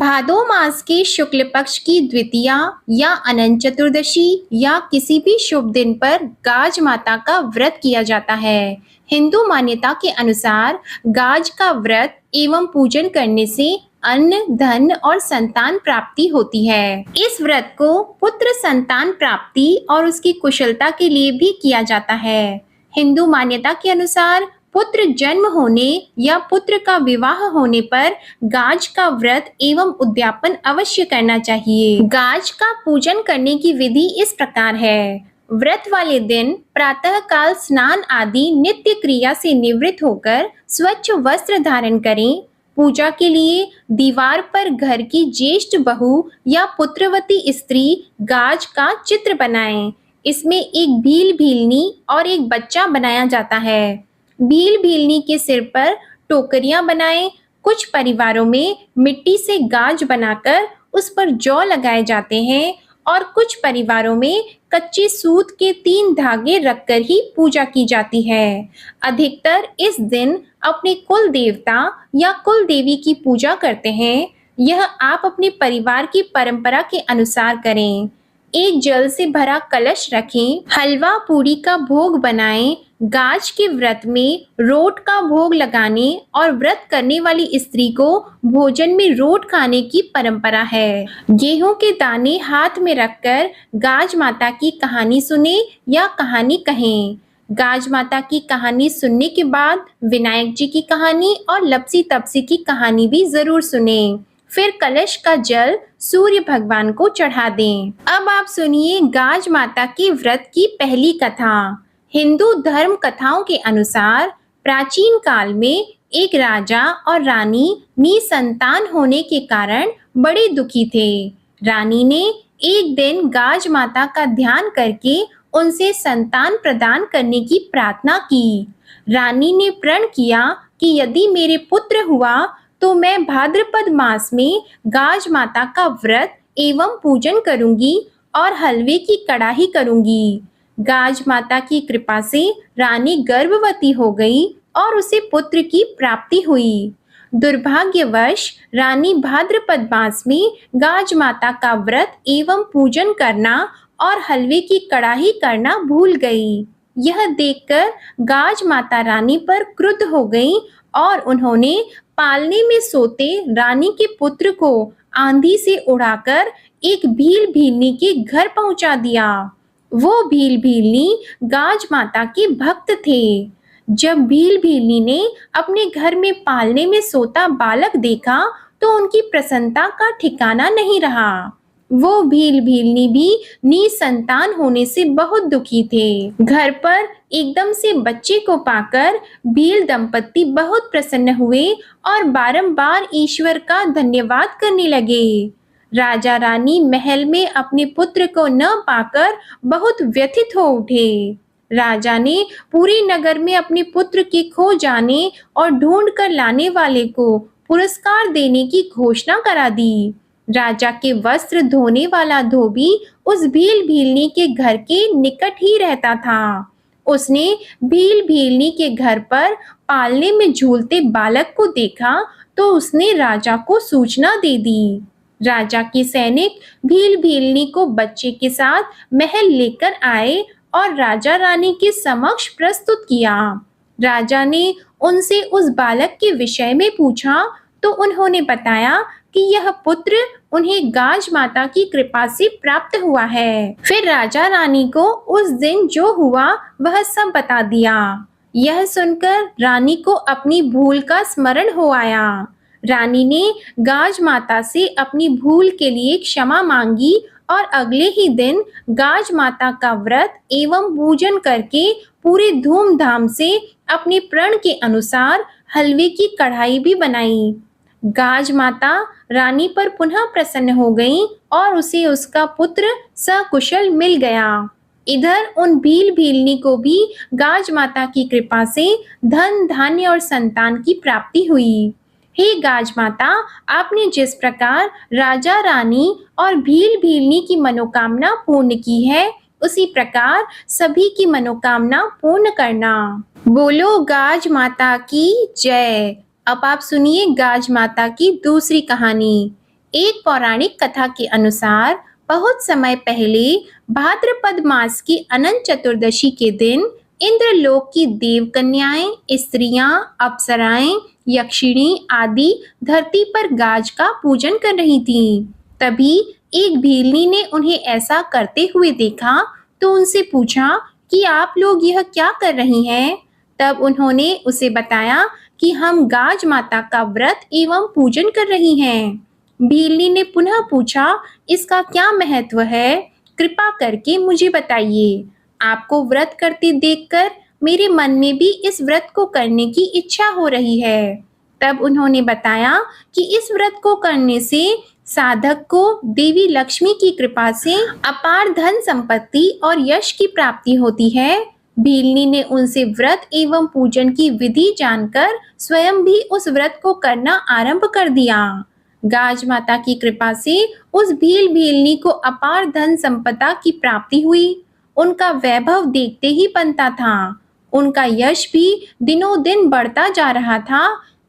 भादो मास के शुक्ल पक्ष की द्वितीया या अनंत चतुर्दशी या किसी भी शुभ दिन पर गाज माता का व्रत किया जाता है। हिंदू मान्यता के अनुसार गाज का व्रत एवं पूजन करने से अन्न, धन और संतान प्राप्ति होती है। इस व्रत को पुत्र संतान प्राप्ति और उसकी कुशलता के लिए भी किया जाता है। हिंदू मान्यता के अनुसार पुत्र जन्म होने या पुत्र का विवाह होने पर गाज का व्रत एवं उद्यापन अवश्य करना चाहिए। गाज का पूजन करने की विधि इस प्रकार है। व्रत वाले दिन प्रातः काल स्नान आदि नित्य क्रिया से निवृत्त होकर स्वच्छ वस्त्र धारण करें। पूजा के लिए दीवार पर घर की ज्येष्ठ बहू या पुत्रवती स्त्री गाज का चित्र बनाएं। इसमें एक भील भीलनी और एक बच्चा बनाया जाता है। भील भीलनी के सिर पर टोकरियां बनाएं। कुछ परिवारों में मिट्टी से गाज बनाकर उस पर जौ लगाए जाते हैं और कुछ परिवारों में कच्चे सूत के 3 धागे रखकर ही पूजा की जाती है। अधिकतर इस दिन अपने कुल देवता या कुल देवी की पूजा करते हैं। यह आप अपने परिवार की परंपरा के अनुसार करें। एक जल से भरा कलश रखें। हलवा पूरी का भोग बनाएं। गाज के व्रत में रोट का भोग लगाने और व्रत करने वाली स्त्री को भोजन में रोट खाने की परंपरा है। गेहूं के दाने हाथ में रखकर गाज माता की कहानी सुने या कहानी कहें। गाज माता की कहानी सुनने के बाद विनायक जी की कहानी और लपसी तपसी की कहानी भी जरूर सुने। फिर कलश का जल सूर्य भगवान को चढ़ा दें। अब आप सुनिए गाज माता की व्रत की पहली कथा। हिंदू धर्म कथाओं के अनुसार प्राचीन काल में एक राजा और रानी निसंतान होने के कारण बड़े दुखी थे। रानी ने एक दिन गाज माता का ध्यान करके उनसे संतान प्रदान करने की प्रार्थना की। रानी ने प्रण किया कि यदि मेरे पुत्र हुआ तो मैं भाद्रपद मास में गाज माता का व्रत एवं पूजन करूंगी और हलवे की कड़ाही करूंगी। गाज माता की कृपा से रानी गर्भवती हो गई और उसे पुत्र की प्राप्ति हुई। दुर्भाग्यवश रानी भाद्रपद मास में गाज माता का व्रत एवं पूजन करना और हलवे की कड़ाही करना भूल गई। यह देखकर गाज माता रानी पर क्रुद्ध हो गई और उन्होंने पालने में सोते रानी के पुत्र को आंधी से उड़ाकर एक भील भीलनी के घर पहुंचा दिया। वो भील भीलनी गाज माता के भक्त थे। जब भील भीलनी ने अपने घर में पालने में सोता बालक देखा तो उनकी प्रसन्नता का ठिकाना नहीं रहा। वो भील भीलनी भी निसंतान होने से बहुत दुखी थे। घर पर एकदम से बच्चे को पाकर भील दंपत्ति बहुत प्रसन्न हुए और बारंबार ईश्वर का धन्यवाद करने लगे। राजा रानी महल में अपने पुत्र को न पाकर बहुत व्यथित हो उठे। राजा ने पूरे नगर में अपने पुत्र के खो जाने और ढूंढ कर लाने वाले को पुरस्कार देने की घोषणा करा दी। राजा के वस्त्र धोने वाला धोबी उस भील भीलनी के घर के निकट ही रहता था। उसने भील भीलनी के घर पर पालने में झूलते बालक को देखा तो उसने राजा को सूचना दे दी। राजा के सैनिक भील भीलनी को बच्चे के साथ महल लेकर आए और राजा रानी के समक्ष प्रस्तुत किया। राजा ने उनसे उस बालक के विषय में पूछा तो उन्होंने बताया कि यह पुत्र उन्हें गाज माता की कृपा से प्राप्त हुआ है। फिर राजा रानी को उस दिन जो हुआ वह सब बता दिया। यह सुनकर रानी को अपनी भूल का स्मरण हो आया। रानी ने गाज माता से अपनी भूल के लिए क्षमा मांगी और अगले ही दिन गाज माता का व्रत एवं पूजन करके पूरे धूमधाम से अपने प्रण के अनुसार हलवे की कढ़ाई भी बनाई। गाज माता रानी पर पुनः प्रसन्न हो गई और उसे उसका पुत्र सकुशल मिल गया। इधर उन भील भीलनी को भी गाज माता की कृपा से धन धान्य और संतान की प्राप्ति हुई। हे गाज माता, आपने जिस प्रकार राजा रानी और भील भीलनी की मनोकामना पूर्ण की है उसी प्रकार सभी की मनोकामना पूर्ण करना। बोलो गाज माता की जय। अब आप सुनिए गाज माता की दूसरी कहानी। एक पौराणिक कथा के अनुसार बहुत समय पहले भाद्रपद मास की अनंत चतुर्दशी के दिन इंद्रलोक की देव कन्याएं, स्त्रियां, अप्सराएं, यक्षिणी आदि धरती पर गाज का पूजन कर रही थीं। तभी एक भीलनी ने उन्हें ऐसा करते हुए देखा तो उनसे पूछा कि आप लोग यह क्या कर रही हैं? तब उन्होंने उसे बताया कि हम गाज माता का व्रत एवं पूजन कर रही हैं। भीलनी ने पुनः पूछा, इसका क्या महत्व है? कृपा करके मुझे बताइए। आपको व्रत करते देखकर मेरे मन में भी इस व्रत को करने की इच्छा हो रही है। तब उन्होंने बताया कि इस व्रत को करने से साधक को देवी लक्ष्मी की कृपा से अपार धन संपत्ति और यश की प्राप्ति होती है। भीलनी ने उनसे व्रत एवं पूजन की विधि जानकर स्वयं भी उस व्रत को करना आरंभ कर दिया। गाज माता की कृपा से उस भीलनी को अपार धन संपदा की प्राप्ति हुई। उनका वैभव देखते ही बनता था। उनका यश भी दिनों दिन बढ़ता जा रहा था।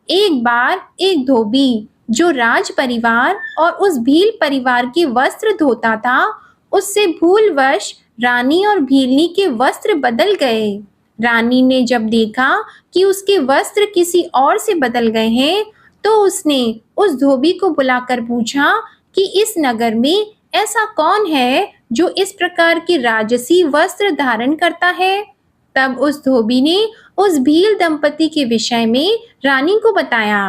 एक बार एक धोबी जो राज परिवार और उस भील परिवार के वस्त्र धोता था, उससे भूलवश रानी और भीलनी के वस्त्र बदल गए। रानी ने जब देखा कि उसके वस्त्र किसी और से बदल गए हैं, तो उसने उस धोबी को बुलाकर पूछा कि इस नगर में ऐसा कौन है जो इस प्रकार के राजसी वस्त्र धारण करता है। तब उस धोबी ने उस भील दंपति के विषय में रानी को बताया।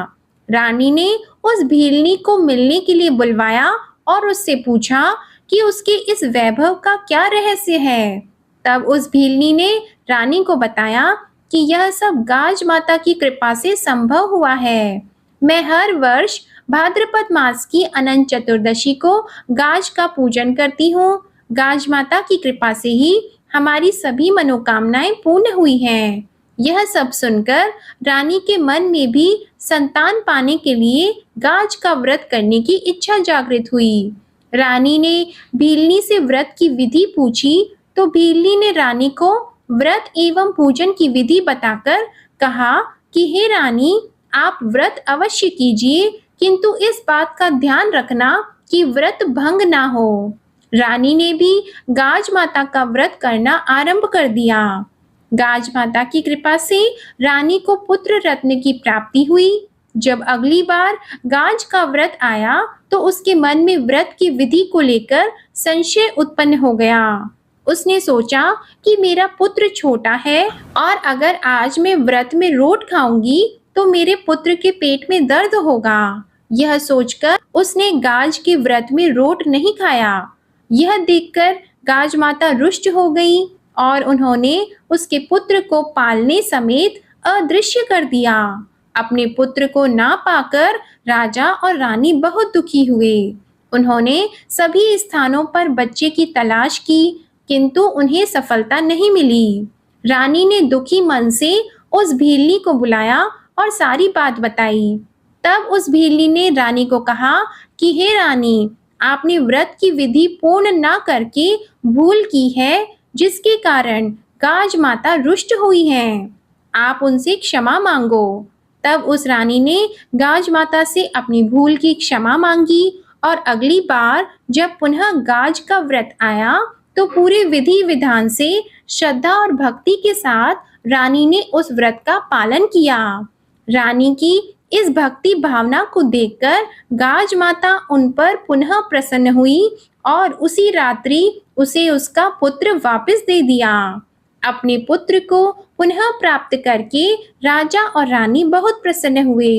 रानी ने उस भीलनी को मिलने के लिए बुलवाया और उससे पूछा कि उसके इस वैभव का क्या रहस्य है। तब उस भीलनी ने रानी को बताया कि यह सब गाज माता की कृपा से संभव हुआ है। मैं हर वर्ष भाद्रपद मास की अनंत चतुर्दशी को गाज का पूजन करती हूँ। गाज माता की कृपा से ही हमारी सभी मनोकामनाएं पूर्ण हुई हैं। यह सब सुनकर रानी के मन में भी संतान पाने के लिए गाज का व्रत करने की इच्छा जागृत हुई। रानी ने भीलनी से व्रत की विधि पूछी तो भीलनी ने रानी को व्रत एवं पूजन की विधि बताकर कहा कि हे रानी, आप व्रत अवश्य कीजिए, किंतु इस बात का ध्यान रखना कि व्रत भंग ना हो। रानी ने भी गाज माता का व्रत करना आरंभ कर दिया। गाज माता की कृपा से रानी को पुत्र रत्न की प्राप्ति हुई। जब अगली बार गाज का व्रत आया तो उसके मन में व्रत की विधि को लेकर संशय उत्पन्न हो गया। उसने सोचा कि मेरा पुत्र छोटा है और अगर आज मैं व्रत में रोट खाऊंगी तो मेरे पुत्र के पेट में दर्द होगा। यह सोचकर उसने गाज के व्रत में रोट नहीं खाया। यह देखकर गाज माता रुष्ट हो गई और उन्होंने उसके पुत्र को पालने समेत अदृश्य कर दिया। अपने पुत्र को ना पाकर राजा और रानी बहुत दुखी हुए। उन्होंने सभी स्थानों पर बच्चे की तलाश की, किंतु उन्हें सफलता नहीं मिली। रानी ने दुखी मन से उस भीलनी को बुलाया और सारी बात बताई। तब उस भीलनी ने रानी को कहा कि हे रानी, आपने व्रत की विधि पूर्ण ना करके भूल की है, जिसके कारण गाज माता रुष्ट हुई हैं। आप उनसे क्षमा मांगो। तब उस रानी ने गाज माता से अपनी भूल की क्षमा मांगी और अगली बार जब पुनः गाज का व्रत आया तो पूरे विधि विधान से श्रद्धा और भक्ति के साथ रानी ने उस व्रत का पालन किया। रानी की इस भक्ति भावना को देखकर गाज माता उन पर पुनः प्रसन्न हुई और उसी रात्रि उसे उसका पुत्र वापस दे दिया। अपने पुत्र को पुनः प्राप्त करके राजा और रानी बहुत प्रसन्न हुए।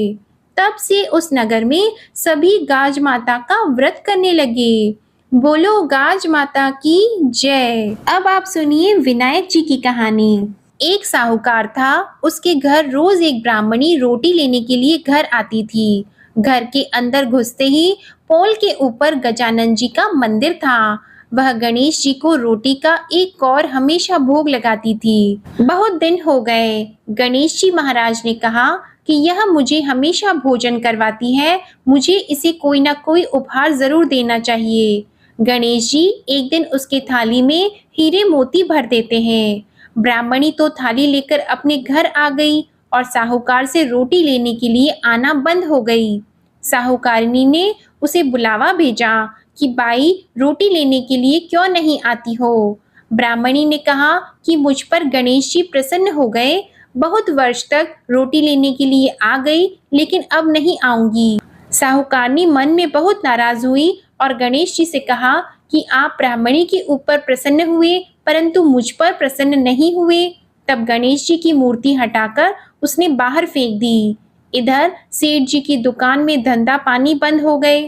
तब से उस नगर में सभी गाज माता का व्रत करने लगे। बोलो गाज माता की जय। अब आप सुनिए विनायक जी की कहानी। एक साहूकार था। उसके घर रोज एक ब्राह्मणी रोटी लेने के लिए घर आती थी। घर के अंदर घुसते ही पोल के ऊपर गजानन जी का मंदिर था। वह गणेश जी को रोटी का एक कौर हमेशा भोग लगाती थी। बहुत दिन हो गए। गणेश जी महाराज ने कहा कि यह मुझे हमेशा भोजन करवाती है, मुझे इसे कोई ना कोई उपहार जरूर देना चाहिए। गणेश जी एक दिन उसके थाली में हीरे मोती भर देते हैं। ब्राह्मणी तो थाली लेकर अपने घर आ गई और साहूकार से रोटी लेने के लिए आना बंद हो गई। साहूकारिनी ने उसे बुलावा भेजा कि बाई रोटी लेने के लिए क्यों नहीं आती हो। ब्राह्मणी ने कहा कि मुझ पर गणेश जी प्रसन्न हो गए, बहुत वर्ष तक रोटी लेने के लिए आ गई, लेकिन अब नहीं आऊंगी। साहूकारनी मन में बहुत नाराज हुई और गणेश जी से कहा कि आप ब्राह्मणी के ऊपर प्रसन्न हुए परंतु मुझ पर प्रसन्न नहीं हुए। तब गणेश जी की मूर्ति हटाकर उसने बाहर फेंक दी। इधर सेठ जी की दुकान में धंधा पानी बंद हो गए।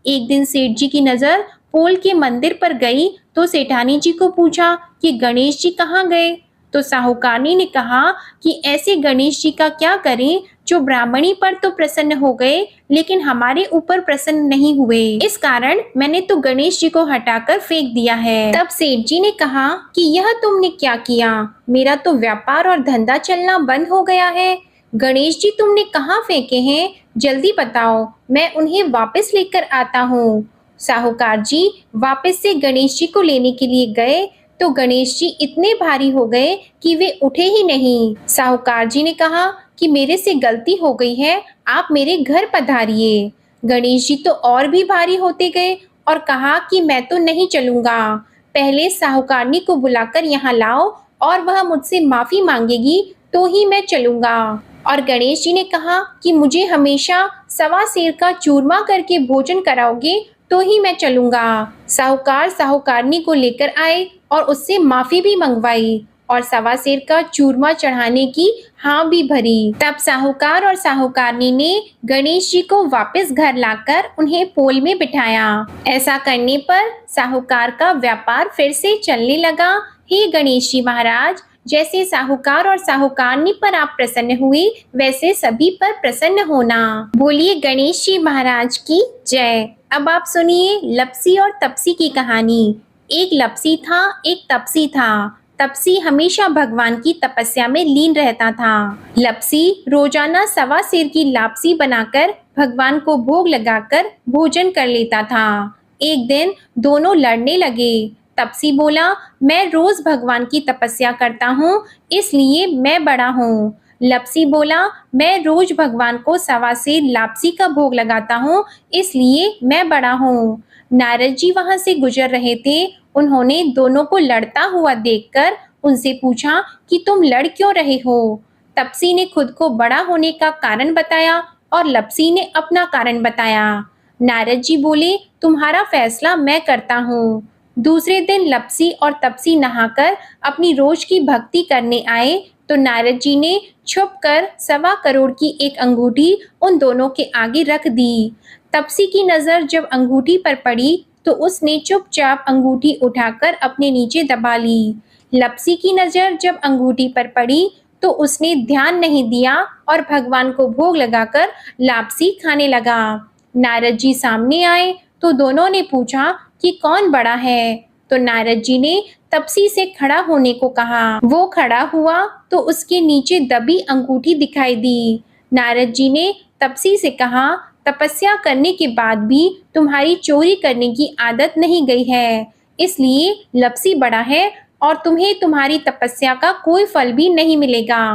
एक दिन सेठ जी की नजर पोल के मंदिर पर गई तो सेठानी जी को पूछा कि गणेश जी कहाँ गए। तो साहूकारनी ने कहा कि ऐसे गणेश जी का क्या करें जो ब्राह्मणी पर तो प्रसन्न हो गए लेकिन हमारे ऊपर प्रसन्न नहीं हुए, इस कारण मैंने तो गणेश जी को हटाकर फेंक दिया है। तब सेठ जी ने कहा कि यह तुमने क्या किया, मेरा तो व्यापार और धंधा चलना बंद हो गया है। गणेश जी तुमने कहाँ फेंके हैं, जल्दी बताओ, मैं उन्हें वापस लेकर आता हूँ। साहूकार जी वापस से गणेश जी को लेने के लिए गए तो गणेश जी इतने भारी हो गए कि वे उठे ही नहीं। साहूकार जी ने कहा कि मेरे से गलती हो गई है, आप मेरे घर पधारिए। गणेश जी तो और भी भारी होते गए और कहा कि मैं तो नहीं चलूंगा, पहले साहूकारनी को बुलाकर यहाँ लाओ और वह मुझसे माफी मांगेगी तो ही मैं चलूंगा। और गणेश जी ने कहा कि मुझे हमेशा सवा सेर का चूरमा करके भोजन कराओगे तो ही मैं चलूंगा। साहूकार साहूकारनी को लेकर आए और उससे माफी भी मंगवाई और सवा सेर का चूरमा चढ़ाने की हाँ भी भरी। तब साहूकार और साहूकारनी ने गणेश जी को वापस घर लाकर उन्हें पोल में बिठाया। ऐसा करने पर साहूकार का व्यापार फिर से चलने लगा। हे गणेश जी महाराज, जैसे साहूकार और साहूकारनी पर आप प्रसन्न हुए वैसे सभी पर प्रसन्न होना। बोलिए गणेश जी महाराज की जय। अब आप सुनिए लपसी और तपसी की कहानी। एक लपसी था, एक तपसी था। तपसी हमेशा भगवान की तपस्या में लीन रहता था। लपसी रोजाना सवा सेर की लापसी बनाकर भगवान को भोग लगाकर भोजन कर लेता था। एक दिन दोनों लड़ने लगे। तपसी बोला, मैं रोज भगवान की तपस्या करता हूँ इसलिए मैं बड़ा हूँ। लपसी बोला, मैं रोज भगवान को सवा सेर लापसी का भोग लगाता हूँ इसलिए मैं बड़ा हूँ। नारद जी वहां से गुजर रहे थे। उन्होंने दोनों को लड़ता हुआ देखकर उनसे पूछा कि तुम लड़ क्यों रहे हो। तपसी ने खुद को बड़ा होने का कारण बताया और लपसी ने अपना कारण बताया। नारद जी बोले, तुम्हारा फैसला मैं करता हूँ। दूसरे दिन लपसी और तपसी नहाकर अपनी रोज की भक्ति करने आए तो नारद जी ने छुपकर 1.25 करोड़ की एक अंगूठी उन दोनों के आगे रख दी। तपसी की नजर जब अंगूठी पर पड़ी तो उसने चुपचाप अंगूठी उठाकर अपने नीचे दबा ली। लपसी की नजर जब अंगूठी पर पड़ी तो उसने ध्यान नहीं दिया और भगवान को भोग लगाकर लापसी खाने लगा। नारद जी सामने आए तो दोनों ने पूछा कि कौन बड़ा है। तो नारद जी ने तपसी से खड़ा होने को कहा। वो खड़ा हुआ तो उसके नीचे दबी अंगूठी दिखाई दी। नारद जी ने तपसी से कहा, तपस्या करने के बाद भी तुम्हारी चोरी करने की आदत नहीं गई है, इसलिए लपसी बड़ा है और तुम्हें तुम्हारी तपस्या का कोई फल भी नहीं मिलेगा।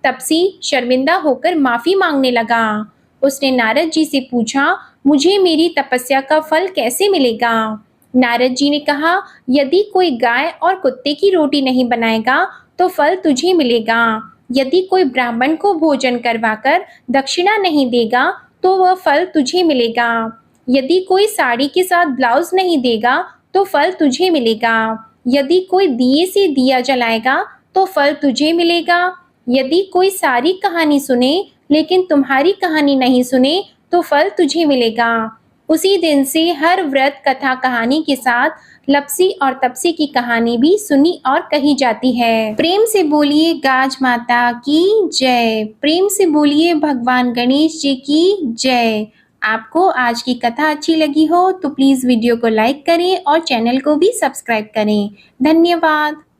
तपसी शर्मिंदा होकर माफी मांगने लगा। उसने नारद जी से पूछा, मुझे मेरी तपस्या का फल कैसे मिलेगा। नारद जी ने कहा, यदि कोई गाय और कुत्ते की रोटी नहीं बनाएगा तो फल तुझे मिलेगा। यदि कोई ब्राह्मण को भोजन करवाकर दक्षिणा नहीं देगा तो वह फल तुझे मिलेगा। यदि कोई साड़ी के साथ ब्लाउज नहीं देगा तो फल तुझे मिलेगा। यदि कोई दिए से दिया जलाएगा तो फल तुझे मिलेगा। यदि कोई सारी कहानी सुने लेकिन तुम्हारी कहानी नहीं सुने तो फल तुझे मिलेगा। उसी दिन से हर व्रत कथा कहानी के साथ लपसी और तपसी की कहानी भी सुनी और कही जाती है। प्रेम से बोलिए गाज माता की जय। प्रेम से बोलिए भगवान गणेश जी की जय। आपको आज की कथा अच्छी लगी हो तो प्लीज़ वीडियो को लाइक करें और चैनल को भी सब्सक्राइब करें। धन्यवाद।